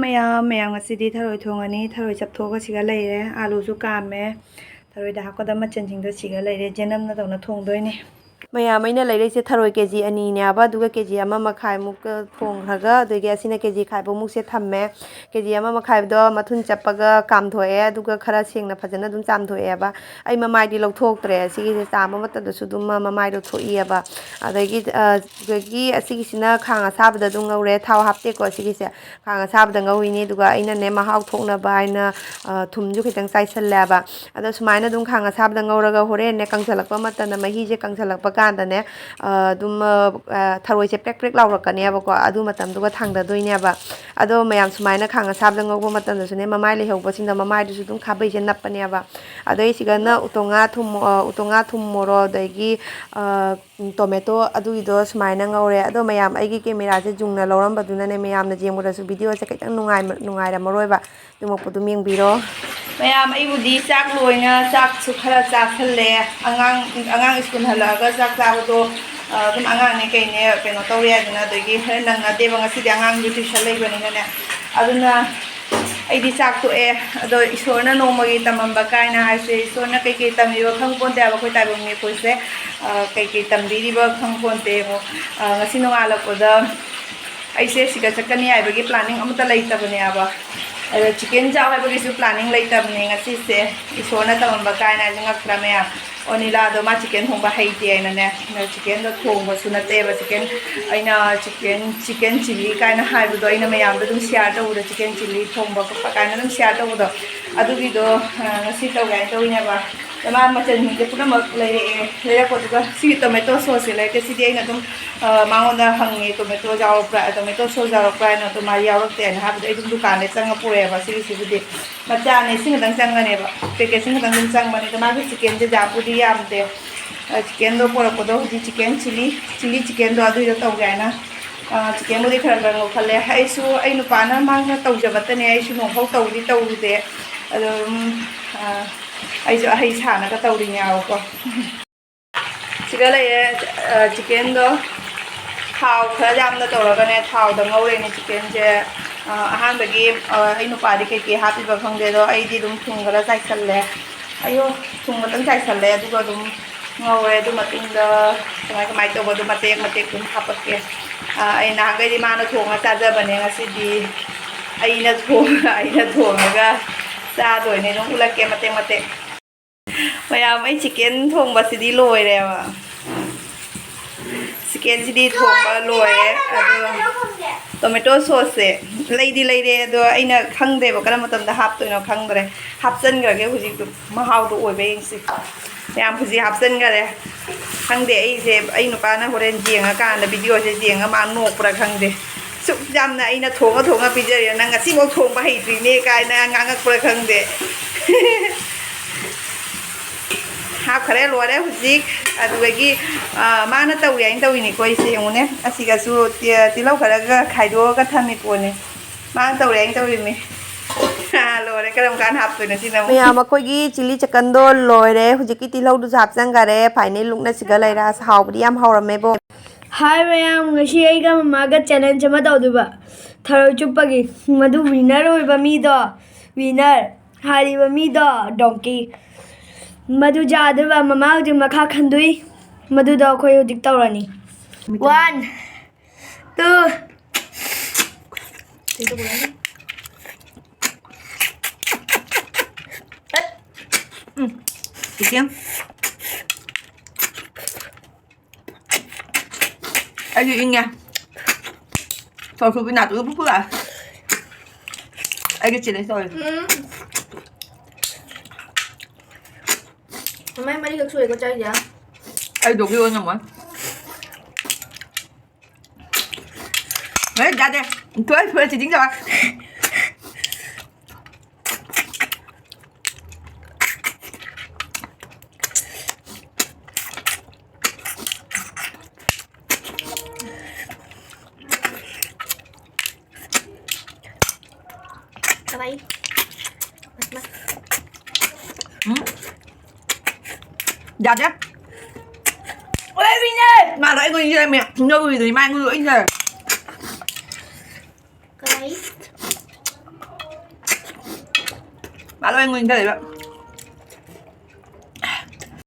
ꯃꯌꯥꯝ ꯉꯁꯤꯗꯤ ꯊꯔꯣꯏ ꯊꯣꯡꯉꯅꯤ ꯊꯔꯣꯏ ꯆꯞꯊꯣꯛꯑꯒ ꯁꯤꯒ ꯂꯩꯔꯦ ꯑꯥꯂꯨꯁꯨ ꯀꯥꯝꯃꯦ ꯊꯔꯣꯏꯗ ꯍꯥꯞꯀꯗꯕ ꯃꯆꯜꯁꯤꯡꯗꯣ ꯁꯤꯒ ꯂꯩꯔꯦ ꯖꯦꯅꯝꯅ ꯇꯧꯅ ꯊꯣꯡꯗꯣꯏꯅꯦ ꯃꯌꯥꯝ ꯑꯩꯅ ꯂꯩꯔꯛꯏꯁꯦ ꯊꯔꯣꯏ ꯀꯦꯖꯤ 2ꯅꯦꯕ ꯑꯗꯨꯒ ꯀꯦꯖꯤ 1.5ꯃꯨꯛꯀ ꯊꯣꯡꯈ꯭ꯔꯒ ꯑꯗꯒꯤ ꯑꯁꯤꯅ ꯀꯦꯖꯤ ꯈꯥꯏꯕꯃꯨꯛꯁꯦ ꯊꯝꯃꯦ ꯀꯦꯖꯤ 1.5ꯗꯣ ꯃꯊꯨꯟ ꯆꯞꯄꯒ ꯀꯥꯝꯊꯣꯛꯑꯦ ꯑꯗꯨꯒ ꯈꯔ ꯁꯦꯡꯅ ꯐꯖꯅ ꯑꯗꯨꯝ ꯆꯥꯝꯊꯣꯛꯑꯦꯕ ꯑꯩ ꯃꯃꯥꯏꯗꯤ ꯂꯧꯊꯣꯛꯇ꯭ꯔꯦ ꯑꯁꯤꯒꯤꯁꯦ ꯆꯥꯝꯕ ꯃꯇꯝꯗꯁꯨ ꯑꯗꯨꯝ ꯃꯃꯥꯏꯗꯣ ꯊꯣꯛꯏꯑꯕ ꯑꯗꯒꯤ ꯑꯁꯤꯒꯤꯁꯤꯅ ꯈꯥꯡ ꯑꯁꯥꯕꯗ ꯑꯗꯨꯝ ꯉꯧꯔꯦ ꯊꯥꯎ ꯍꯥꯞꯇꯦꯀꯣ ꯑꯁꯤꯒꯤꯁꯦ ꯈꯥꯡ ꯑꯁꯥꯕꯗ ꯉꯧꯏꯅꯤ ꯑꯗꯨꯒ ꯑꯩꯅꯅꯦ ꯃꯍꯥꯎ ꯊꯣꯛꯅꯕ ꯍꯥꯏꯅ ꯊꯨꯝꯁꯨ ꯈꯤꯇꯪ ꯆꯥꯏꯁꯜꯂꯦꯕ ꯑꯗꯣ ꯁꯨꯃꯥꯏꯅ ꯑꯗꯨꯝ ꯈꯥꯡ ꯑꯁꯥꯕꯗ ꯉꯧꯔꯒ ꯍꯣꯔꯦꯟꯅꯦ ꯀꯪꯁꯜꯂꯛꯄ ꯃꯇꯝꯗ ꯃꯍꯤꯁꯦ ꯀꯪꯁꯜꯂꯛꯄ ꯀꯥꯟꯗꯅꯦ ꯑꯗꯨꯝ ꯊꯔꯣꯏꯁꯦ ꯄ꯭ꯔꯦꯛ ꯄ꯭ꯔꯦꯛ ꯂꯥꯎꯔꯛꯀꯅꯦꯕꯀꯣ ꯑꯗꯨ ꯃꯇꯝꯗꯨꯒ ꯊꯥꯡꯗꯗꯣꯏꯅꯦꯕ ꯑꯗꯣ ꯃꯌꯥꯝ ꯁꯨꯃꯥꯏꯅ ꯈꯥꯡ ꯑꯁꯥꯕꯗ ꯉꯧꯕ ꯃꯇꯝꯗꯁꯨꯅꯦ ꯃꯃꯥꯏ ꯂꯩꯍꯧꯕꯁꯤꯡꯗ ꯃꯃꯥꯏꯗꯨꯁꯨ ꯑꯗꯨꯝ ꯈꯥꯕꯩꯁꯦ ꯅꯞꯄꯅꯦꯕ ꯑꯗꯩ ꯁꯤꯒꯅ ꯎꯇꯣꯡꯉꯥ ꯊꯨꯝ ꯃꯣꯔꯣꯛ ꯑꯗꯒꯤ ꯇꯣꯃꯦꯇꯣ ꯑꯗꯨꯒꯤꯗꯣ ꯁꯨꯃꯥꯏꯅ ꯉꯧꯔꯦ ꯑꯗꯣ ꯃꯌꯥꯝ ꯑꯩꯒꯤ ꯀꯦꯃꯦꯔꯥꯁꯦ ꯖꯨꯡꯅ ꯂꯧꯔꯝꯕꯗꯨꯅꯅꯦ ꯃꯌꯥꯝꯅ ꯌꯦꯡꯕꯗꯁꯨ ꯚꯤꯗꯤꯑꯣꯁꯦ ꯈꯤꯇꯪ ꯅꯨꯡꯉꯥꯏꯔꯝꯃꯔꯣꯏꯕ ꯑꯗꯨꯃꯛꯄꯨ ꯑꯗꯨꯝ ꯌꯦꯡꯕꯤꯔꯣ ꯃꯌꯥꯝ ꯑꯩꯕꯨꯗꯤ ꯆꯥꯛ ꯂꯣꯏꯅ ꯆꯥꯛꯁꯨ ꯈꯔ ꯆꯥꯁꯜꯂꯦ ꯑꯉꯥꯡ ꯁ꯭ꯀꯨꯜ ꯍꯜꯂꯛꯑꯒ ꯆꯥꯛ ꯆꯥꯕꯗꯣ ꯑꯗꯨꯝ ꯑꯉꯥꯡꯅꯦ ꯀꯩꯅꯦ ꯀꯩꯅꯣ ꯇꯧꯔꯦ ꯍꯥꯏꯗꯅ ꯑꯗꯒꯤ ꯈꯔ ꯅꯪꯅꯗꯦꯕ ꯉꯁꯤꯗꯤ ꯑꯉꯥꯡꯒꯤ ꯇ꯭ꯌꯨꯁꯟ ꯂꯩꯕꯅꯤꯅꯅꯦ ꯑꯗꯨꯅ ꯑꯩꯗꯤ ꯆꯥꯛ ꯇꯣꯛꯑꯦ ꯑꯗꯣ ꯏꯁꯣꯔꯅ ꯅꯣꯡꯃꯒꯤ ꯇꯝꯃꯝꯕ ꯀꯥꯏꯅ ꯍꯥꯏꯁꯦ ꯏꯁꯣꯔꯅ ꯀꯩꯀꯩ ꯇꯝꯕꯤꯕ ꯈꯪꯄꯣꯟꯇꯦ ꯍꯥꯏꯕ ꯑꯩꯈꯣꯏ ꯇꯥꯏꯕꯪ ꯃꯤꯑꯩꯈꯣꯏꯁꯦ ꯀꯩꯀꯩ ꯇꯝꯕꯤꯔꯤꯕ ꯈꯪꯄꯣꯟꯇꯦ ꯉꯁꯤ ꯅꯣꯡꯉꯥꯜꯂꯛꯄꯗ ꯑꯩꯁꯦ ꯁꯤꯗ ꯆꯠꯀꯅꯤ ꯍꯥꯏꯕꯒꯤ ꯄ꯭ꯂꯥꯅꯤꯡ ꯑꯃꯠꯇ ꯂꯩꯇꯕꯅꯦꯕ ꯑꯗꯣ ꯆꯤꯛꯀꯟ ꯆꯥꯎ ꯍꯥꯏꯕꯒꯤꯁꯨ ꯄ꯭ꯂꯥꯅꯤꯡ ꯂꯩꯇꯕꯅꯦ ꯉꯁꯤꯁꯦ ꯏꯁꯣꯔꯅ ꯇꯝꯃꯝꯕ ꯀꯥꯏꯅ ꯍꯥꯏꯁꯦ ꯉꯛꯇ꯭ꯔꯥ ꯃꯌꯥꯝ ꯑꯣꯅꯤꯂꯥꯗꯣ ꯃꯥ ꯆꯤꯛꯀꯟ ꯊꯣꯡꯕ ꯍꯩꯇꯦ ꯍꯥꯏꯅꯅꯦ ꯆꯤꯛꯀꯟꯗꯣ ꯊꯣꯡꯕꯁꯨ ꯅꯠꯇꯦꯕ ꯑꯩꯅ ꯆꯤꯛꯀꯟ ꯆꯤꯜꯂꯤ ꯀꯥꯏꯅ ꯍꯥꯏꯕꯗꯣ ꯑꯩꯅ ꯃꯌꯥꯝꯗ ꯑꯗꯨꯝ ꯁꯤꯌꯥꯔ ꯇꯧꯕꯗꯣ ꯆꯤꯛꯀꯟ ꯆꯤꯜꯂꯤ ꯊꯣꯡꯕ ꯈꯣꯠꯄ ꯀꯥꯏꯅ ꯑꯗꯨꯝ ꯁꯤꯌꯥꯔ ꯇꯧꯕꯗꯣ ꯑꯗꯨꯒꯤꯗꯣ ꯉꯁꯤ ꯇꯧꯒꯦ ꯍꯥꯏꯅ ꯇꯧꯋꯤꯅꯦꯕ ꯃꯥ ꯃꯆꯜꯁꯤꯡꯁꯦ ꯄꯨꯝꯅꯃꯛ ꯂꯩꯔꯛꯄꯗꯨꯒ ꯁꯤꯒꯤ ꯇꯣꯃꯦꯇꯣ ꯁꯣꯁꯁꯦ ꯂꯩꯔꯛꯇꯦ ꯁꯤꯗꯤ ꯑꯩꯅ ꯑꯗꯨꯝ ꯃꯉꯣꯟꯗ ꯍꯪꯉꯦ ꯇꯣꯃꯦꯇꯣ ꯁꯣꯁ ꯌꯥꯎꯔꯛꯄ꯭ꯔꯥ ꯍꯥꯏꯅ ꯑꯗꯨꯝ ꯃꯥ ꯌꯥꯎꯔꯛꯇꯦ ꯍꯥꯏꯅ ꯍꯥꯏꯕꯗꯤ ꯑꯩ ꯑꯗꯨꯝ ꯗꯨꯀꯥꯟꯗꯩ ꯆꯪꯉ ꯄꯨꯔꯛꯑꯦꯕ ꯁꯤꯒꯤꯁꯤꯕꯨꯗꯤ ꯃꯆꯥꯅꯦ ꯁꯤ ꯈꯛꯇꯪ ꯆꯪꯒꯅꯦꯕ ꯄꯦꯀꯦꯠꯁꯤꯡ ꯈꯛꯇꯪ ꯑꯗꯨꯝ ꯆꯪꯕꯅꯦ ꯑꯗꯣ ꯃꯥꯒꯤ ꯆꯤꯛꯀꯟꯁꯦ ꯌꯥꯝꯕꯨꯗꯤ ꯌꯥꯝꯗꯦ ꯆꯤꯛꯀꯟꯗꯣ ꯄꯣꯔꯛꯄꯗꯣ ꯍꯧꯖꯤꯛ ꯆꯤꯛꯀꯟ ꯆꯤꯜꯂꯤ ꯆꯤꯛꯀꯟꯗꯣ ꯑꯗꯨꯏꯗꯣ ꯇꯧꯒꯦ ꯍꯥꯏꯅ ꯆꯤꯛꯀꯟꯕꯨꯗꯤ ꯈꯔ ꯉꯧꯈꯠꯂꯦ ꯑꯩ ꯅꯨꯄꯥꯅ ꯃꯥꯅ ꯇꯧꯖꯕꯇꯅꯦ ꯑꯩꯁꯨ ꯅꯣꯡꯐꯥꯎ ꯇꯧꯔꯨꯗꯦ ꯑꯗꯣ ꯑꯩꯁꯨ ꯑꯍꯩ ꯁꯥꯅꯒ ꯇꯧꯔꯤꯅꯦꯕꯀꯣ ꯁꯤꯒ ꯂꯩꯔꯦ ꯆꯤꯛꯀꯟꯗꯣ ꯊꯥꯎ ꯈꯔ ꯌꯥꯝꯅ ꯇꯧꯔꯒꯅꯦ ꯊꯥꯎꯗ ꯉꯧꯔꯦꯅꯦ ꯆꯤꯛꯀꯟꯁꯦ ꯑꯍꯥꯟꯕꯒꯤ ꯑꯩ ꯅꯨꯄꯥꯗꯤ ꯀꯩꯀꯩ ꯍꯥꯞꯄꯤꯕ ꯈꯪꯗꯦ ꯑꯗꯣ ꯑꯩꯗꯤ ꯑꯗꯨꯝ ꯊꯨꯝ ꯈꯔ ꯆꯥꯏꯁꯜꯂꯦ ꯊꯨꯝ ꯈꯛꯇꯪ ꯆꯥꯏꯁꯜꯂꯦ ꯑꯗꯨꯒ ꯑꯗꯨꯝ ꯉꯧꯔꯦ ꯑꯗꯨ ꯃꯇꯨꯡꯗ ꯀꯃꯥꯏꯅ ꯇꯧꯕꯗꯣ ꯃꯇꯦꯛ ꯑꯗꯨꯝ ꯍꯥꯞꯄꯛꯀꯦ ꯑꯩ ꯅꯍꯥꯟꯈꯩꯗꯤ ꯃꯥꯅ ꯊꯣꯡꯉ ꯆꯥꯖꯕꯅꯦ ꯉꯁꯤꯗꯤ ꯑꯩꯅ ꯊꯣꯡꯉꯒ ꯆꯥꯗꯣꯏꯅꯦ ꯑꯗꯨꯝ ꯎꯠꯂꯛꯀꯦ ꯃꯇꯦꯛ ꯃꯌꯥꯝ ꯑꯩ ꯆꯤꯛꯀꯟ ꯊꯣꯡꯕꯁꯤꯗꯤ ꯂꯣꯏꯔꯦꯕ ꯆꯤꯛꯀꯟꯁꯤꯗꯤ ꯊꯣꯡꯕ ꯂꯣꯏꯔꯦ ꯑꯗꯨꯒ ꯇꯣꯃꯦꯇꯣ ꯁꯣꯁꯁꯦ ꯂꯩꯗꯤ ꯂꯩꯔꯦ ꯑꯗꯣ ꯑꯩꯅ ꯈꯪꯗꯦꯕ ꯀꯔꯝꯕ ꯃꯇꯝꯗ ꯍꯥꯞꯇꯣꯏꯅꯣ ꯈꯪꯗ꯭ꯔꯦ ꯍꯥꯞꯆꯤꯟꯈ꯭ꯔꯒꯦ ꯍꯧꯖꯤꯛꯇꯣ ꯃꯍꯥꯎꯗꯣ ꯑꯣꯏꯕ ꯌꯦꯡꯁꯤ ꯃꯌꯥꯝ ꯍꯧꯖꯤꯛ ꯍꯥꯞꯆꯤꯟꯈꯔꯦ ꯈꯪꯗꯦ ꯑꯩ ꯅꯨꯄꯥꯅ ꯍꯣꯔꯦꯟ ꯌꯦꯡꯉꯀꯥꯟꯗ ꯚꯤꯗꯤꯑꯣꯁꯦ ꯌꯦꯡꯉ ꯃꯥ ꯅꯣꯛꯄ꯭ꯔꯥ ꯈꯪꯗꯦ ꯁꯨꯛ ꯌꯥꯝꯅ ꯑꯩꯅ ꯊꯣꯡꯉ ꯄꯤꯖꯔꯦ ꯅꯪ ꯉꯁꯤꯐꯥꯎ ꯊꯣꯡꯕ ꯍꯩꯇ꯭ꯔꯤꯅꯦ ꯀꯥꯏꯅ ꯉꯥꯡꯉꯛꯄ꯭ꯔꯥ ꯈꯪꯗꯦ ꯍꯥꯞꯈꯔꯦ ꯂꯣꯏꯔꯦ ꯍꯧꯖꯤꯛ ꯑꯗꯨꯗꯒꯤ ꯃꯥꯅ ꯇꯧꯏ ꯍꯥꯏꯅ ꯇꯧꯏꯅꯤꯀꯣ ꯑꯩꯁꯦ ꯌꯦꯡꯉꯨꯅꯦ ꯑꯁꯤꯒꯁꯨ ꯇꯤꯜꯍꯧ ꯈꯔꯒ ꯈꯥꯏꯗꯣꯛꯑꯒ ꯊꯝꯃꯤ ꯄꯣꯠꯅꯤ ꯃꯥꯅ ꯇꯧꯔꯦ ꯍꯥꯏꯅ ꯇꯧꯔꯤꯅꯤ ꯂꯣꯏꯔꯦ ꯀꯔꯝ ꯀꯥꯟꯗ ꯍꯥꯞꯇꯣꯏꯅꯣ ꯁꯤꯅ ꯃꯌꯥꯝ ꯑꯩꯈꯣꯏꯒꯤ ꯆꯤꯜꯂꯤ ꯆꯤꯛꯀꯟꯗꯣ ꯂꯣꯏꯔꯦ ꯍꯧꯖꯤꯛꯀꯤ ꯇꯤꯜꯍꯧꯗꯨꯁꯨ ꯍꯥꯞꯆꯟꯈꯔꯦ ꯐꯥꯏꯅꯦꯜ ꯂꯨꯛꯅ ꯁꯤꯒ ꯂꯩꯔꯦ ꯍꯥꯎꯕꯗꯤ ꯌꯥꯝ ꯍꯧꯔꯝꯃꯦꯕꯣ ꯍꯥꯏ ꯃꯌꯥꯝ ꯉꯁꯤ ꯑꯩꯒ ꯃꯃꯥꯒ ꯆꯦꯂꯦꯟꯖ ꯑꯃ ꯇꯧꯗꯣꯏꯕ ꯊꯔꯣꯏ ꯆꯨꯞꯄꯒꯤ ꯃꯗꯨ ꯋꯤꯟꯅꯔ ꯑꯣꯏꯕ ꯃꯤꯗꯣ ꯋꯤꯟꯅꯔ ꯍꯥꯏꯔꯤꯕ ꯃꯤꯗꯣ ꯗꯣꯡꯀꯤ ꯃꯗꯨ ꯌꯥꯗꯣꯏꯕ ꯃꯃꯥ ꯍꯧꯖꯤꯛ ꯃꯈꯥ ꯈꯟꯗꯣꯏ ꯃꯗꯨꯗꯣ ꯑꯩꯈꯣꯏ ꯍꯧꯖꯤꯛ ꯇꯧꯔꯅꯤ 1 2 chicken anh đi nha thôi thôi bên nào tụi nó lại anh cái chuyện đấy rồi mấy cái suy có chơi vậy anh đồ kia nhầm rồi đấy ra đây thuê thì chính rồi Bye. Dạ chứ. Ôi Vinh mà nói người như mẹ, nhớ người thì mai người nữa. Cái ꯃꯥ ꯂꯣꯏ ꯉꯨꯟꯈ꯭ꯔꯦꯕ